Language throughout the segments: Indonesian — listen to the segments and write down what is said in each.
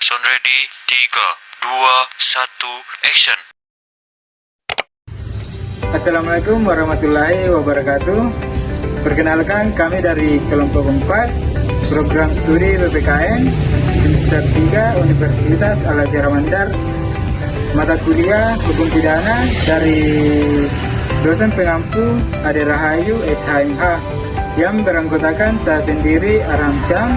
Sound ready, 3, 2, 1, action. Assalamualaikum warahmatullahi wabarakatuh. Perkenalkan, kami dari kelompok 4 program studi PPKN semester 3 Universitas Al-Azhar Mandar, mata kuliah hukum pidana dari dosen pengampu Ade Rahayu SHMH yang beranggotakan saya sendiri Arham Syam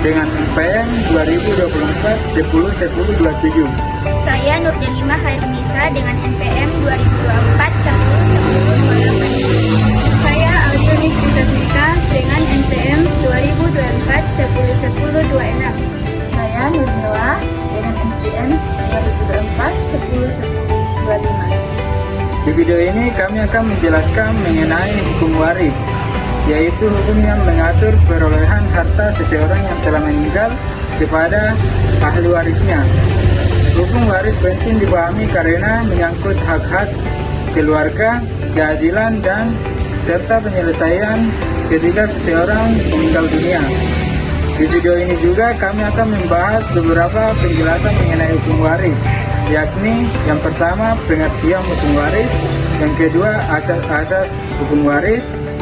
dengan NPM 2024 10 10 27. Saya Nurjanimah Khairunisa dengan NPM 2024 10 10 28. Saya Aljunis Risasmita dengan NPM 2024 10 10 26. Saya Nurmila dengan NPM 2024 10 10 25. Di video ini kami akan menjelaskan mengenai hukum waris, yaitu hukum yang mengatur perolehan harta seseorang yang telah meninggal kepada ahli warisnya. Hukum waris penting dipahami karena menyangkut hak-hak keluarga, keadilan, dan serta penyelesaian ketika seseorang meninggal dunia. Di video ini juga kami akan membahas beberapa penjelasan mengenai hukum waris, yakni yang pertama pengertian hukum waris, yang kedua asas-asas hukum waris,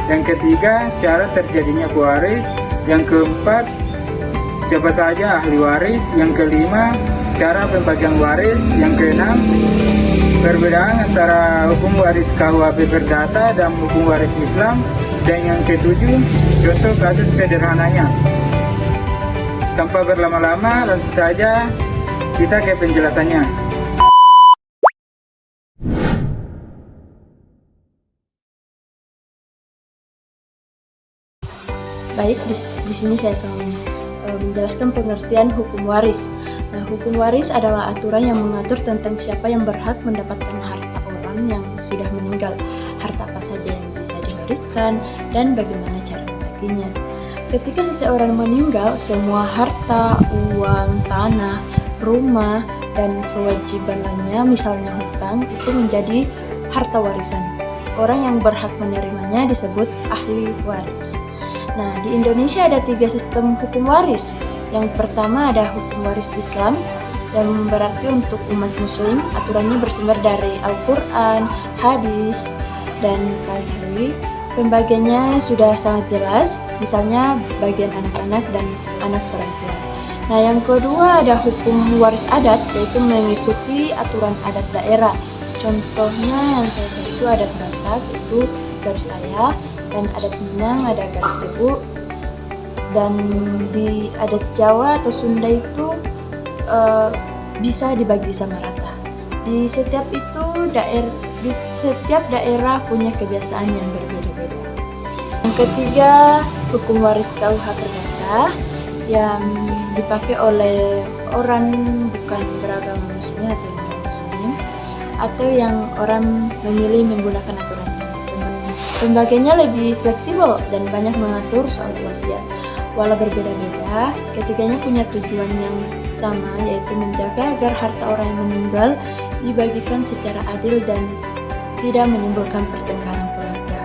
yang ketiga syarat terjadinya pewaris, yang keempat siapa saja ahli waris, yang kelima cara pembagian waris, yang keenam perbedaan antara hukum waris KUHP Perdata dan hukum waris Islam, dan yang ketujuh contoh kasus sederhananya. Tanpa berlama-lama, langsung saja kita ke penjelasannya. Baik, di sini saya akan menjelaskan pengertian hukum waris. Nah, hukum waris adalah aturan yang mengatur tentang siapa yang berhak mendapatkan harta orang yang sudah meninggal, harta apa saja yang bisa diwariskan, dan bagaimana cara membaginya. Ketika seseorang meninggal, semua harta, uang, tanah, rumah, dan kewajiban lainnya, misalnya hutang, itu menjadi harta warisan. Orang yang berhak menerimanya disebut ahli waris. Nah, di Indonesia ada 3 sistem hukum waris. Yang pertama ada hukum waris Islam, yang berarti untuk umat muslim, aturannya bersumber dari Al-Quran, hadis, dan KHI. Pembagiannya sudah sangat jelas, misalnya bagian anak-anak dan anak perempuan. Nah, yang kedua ada hukum waris adat, yaitu mengikuti aturan adat daerah. Contohnya yang saya tahu itu adat Batak, itu garis ayah, dan adat Minang ada garis ibu, dan di adat Jawa atau Sunda itu bisa dibagi sama rata. Di setiap daerah punya kebiasaan yang berbeda-beda. Yang ketiga, hukum waris KUH Perdata yang dipakai oleh orang bukan beragama muslim atau non-muslim, atau yang orang memilih menggunakan aturan. Pembagiannya lebih fleksibel dan banyak mengatur soal wasiat. Walau berbeda-beda, ketiganya punya tujuan yang sama, yaitu menjaga agar harta orang yang meninggal dibagikan secara adil dan tidak menimbulkan pertengkaran keluarga.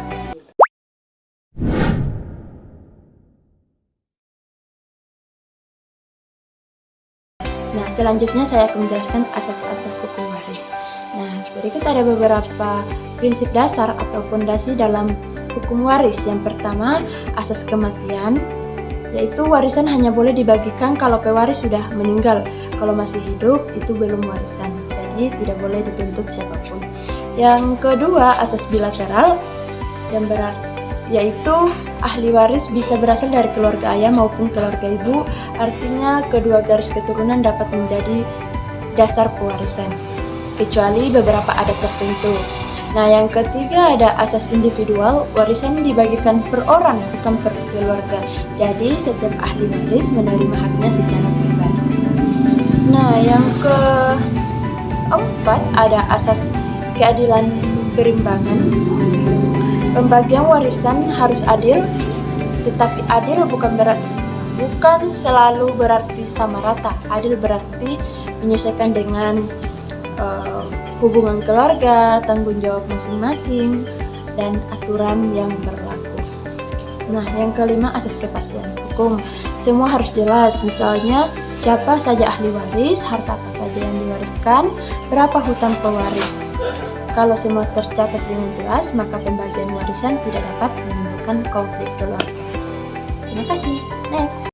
Nah, selanjutnya saya akan menjelaskan asas-asas hukum waris. Nah, berikut ada beberapa prinsip dasar atau fondasi dalam hukum waris. Yang pertama, asas kematian, yaitu warisan hanya boleh dibagikan kalau pewaris sudah meninggal. Kalau masih hidup, itu belum warisan, jadi tidak boleh dituntut siapapun. Yang kedua, asas bilateral, yang yaitu ahli waris bisa berasal dari keluarga ayah maupun keluarga ibu, artinya kedua garis keturunan dapat menjadi dasar pewarisan, kecuali beberapa adat tertentu. Nah, yang ketiga ada asas individual, warisan dibagikan per orang, bukan per keluarga. Jadi, setiap ahli waris menerima haknya secara pribadi. Nah, yang keempat ada asas keadilan berimbangan. Pembagian warisan harus adil, tetapi adil bukan selalu berarti sama rata. Adil berarti menyesuaikan dengan hubungan keluarga, tanggung jawab masing-masing, dan aturan yang berlaku. Nah, yang kelima, asas kepastian hukum. Semua harus jelas, misalnya siapa saja ahli waris, harta apa saja yang diwariskan, berapa hutang pewaris. Kalau semua tercatat dengan jelas, maka pembagian warisan tidak dapat menimbulkan konflik keluarga. Terima kasih. Next.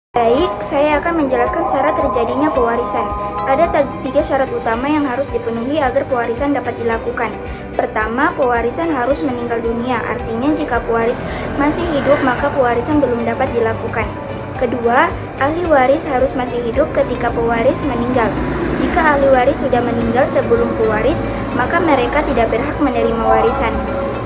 Baik, saya akan menjelaskan syarat terjadinya pewarisan. Ada 3 syarat utama yang harus dipenuhi agar pewarisan dapat dilakukan. Pertama, pewarisan harus meninggal dunia, artinya jika pewaris masih hidup maka pewarisan belum dapat dilakukan. Kedua, ahli waris harus masih hidup ketika pewaris meninggal. Jika ahli waris sudah meninggal sebelum pewaris, maka mereka tidak berhak menerima warisan.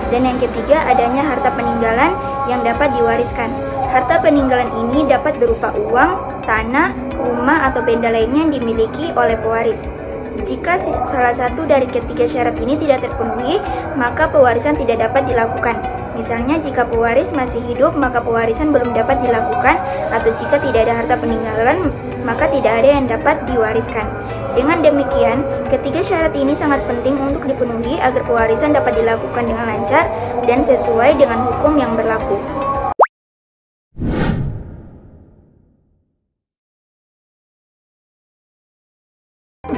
Dan yang ketiga, adanya harta peninggalan yang dapat diwariskan. Harta peninggalan ini dapat berupa uang, tanah, rumah, atau benda lainnya yang dimiliki oleh pewaris. Jika salah satu dari ketiga syarat ini tidak terpenuhi, maka pewarisan tidak dapat dilakukan. Misalnya, jika pewaris masih hidup, maka pewarisan belum dapat dilakukan, atau jika tidak ada harta peninggalan, maka tidak ada yang dapat diwariskan. Dengan demikian, ketiga syarat ini sangat penting untuk dipenuhi agar pewarisan dapat dilakukan dengan lancar dan sesuai dengan hukum yang berlaku.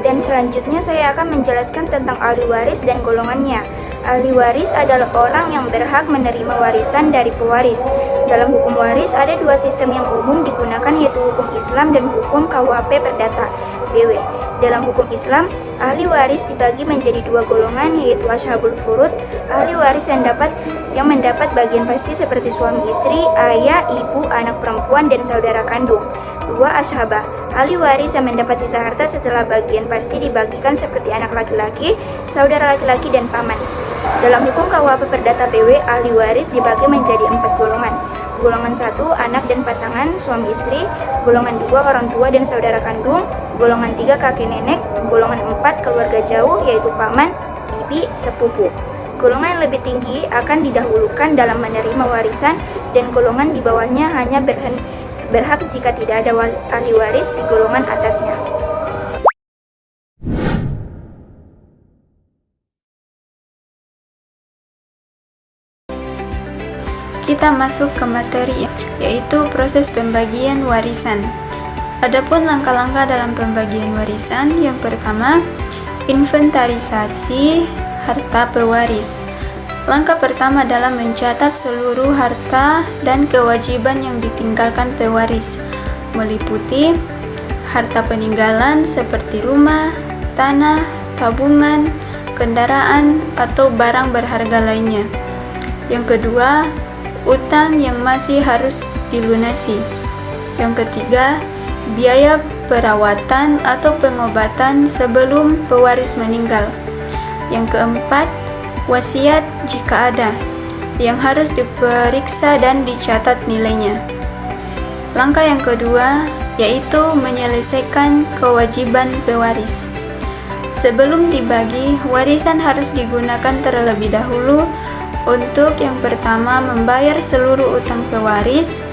Dan selanjutnya saya akan menjelaskan tentang ahli waris dan golongannya. Ahli waris adalah orang yang berhak menerima warisan dari pewaris. Dalam hukum waris ada 2 sistem yang umum digunakan, yaitu hukum Islam dan hukum KUHP Perdata (BW). Dalam hukum Islam, ahli waris dibagi menjadi 2 golongan, yaitu ashabul furud, ahli waris yang mendapat bagian pasti seperti suami istri, ayah, ibu, anak perempuan, dan saudara kandung. 2 ashabah, ahli waris yang mendapat sisa harta setelah bagian pasti dibagikan seperti anak laki-laki, saudara laki-laki, dan paman. Dalam hukum KUHP Perdata BW, ahli waris dibagi menjadi 4 golongan. Golongan 1, anak dan pasangan, suami istri. Golongan 2, orang tua dan saudara kandung. Golongan 3, kakek nenek. Golongan 4, keluarga jauh, yaitu paman, bibi, sepupu. Golongan yang lebih tinggi akan didahulukan dalam menerima warisan, dan golongan di bawahnya hanya berhak jika tidak ada ahli waris di golongan atasnya. Kita masuk ke materi, yaitu proses pembagian warisan. Adapun langkah-langkah dalam pembagian warisan, yang pertama, inventarisasi harta pewaris. Langkah pertama adalah mencatat seluruh harta dan kewajiban yang ditinggalkan pewaris, meliputi harta peninggalan seperti rumah, tanah, tabungan, kendaraan, atau barang berharga lainnya. Yang kedua, utang yang masih harus dilunasi. Yang ketiga, biaya perawatan atau pengobatan sebelum pewaris meninggal. Yang keempat, wasiat jika ada, yang harus diperiksa dan dicatat nilainya. Langkah yang kedua, yaitu menyelesaikan kewajiban pewaris. Sebelum dibagi, warisan harus digunakan terlebih dahulu untuk yang pertama membayar seluruh utang pewaris,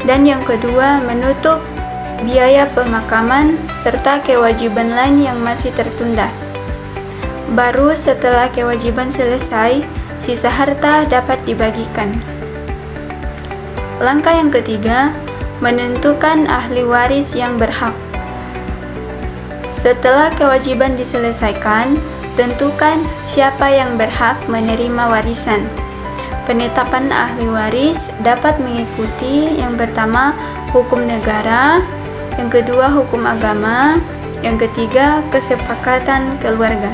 dan yang kedua menutup biaya pemakaman serta kewajiban lain yang masih tertunda. Baru setelah kewajiban selesai, sisa harta dapat dibagikan. Langkah yang ketiga, menentukan ahli waris yang berhak. Setelah kewajiban diselesaikan, tentukan siapa yang berhak menerima warisan. Penetapan ahli waris dapat mengikuti yang pertama hukum negara, yang kedua hukum agama, yang ketiga kesepakatan keluarga.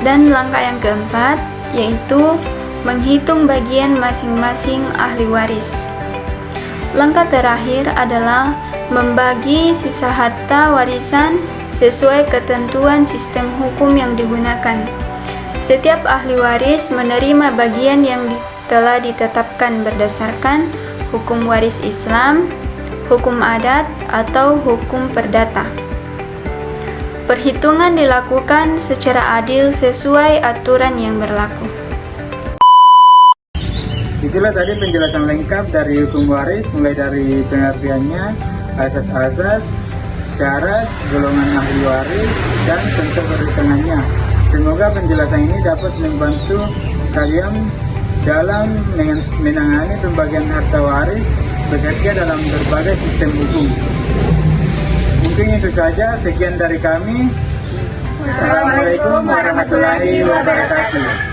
Dan langkah yang keempat yaitu menghitung bagian masing-masing ahli waris. Langkah terakhir adalah membagi sisa harta warisan sesuai ketentuan sistem hukum yang digunakan. Setiap ahli waris menerima bagian yang telah ditetapkan berdasarkan hukum waris Islam, hukum adat, atau hukum perdata. Perhitungan dilakukan secara adil sesuai aturan yang berlaku. Itulah tadi penjelasan lengkap dari hukum waris, mulai dari pengertiannya, asas-asas, syarat, golongan ahli waris, dan bentuk perhitungannya. Semoga penjelasan ini dapat membantu kalian dalam menangani pembagian harta waris bekerja dalam berbagai sistem hukum. Mungkin itu saja, sekian dari kami. Assalamualaikum warahmatullahi wabarakatuh.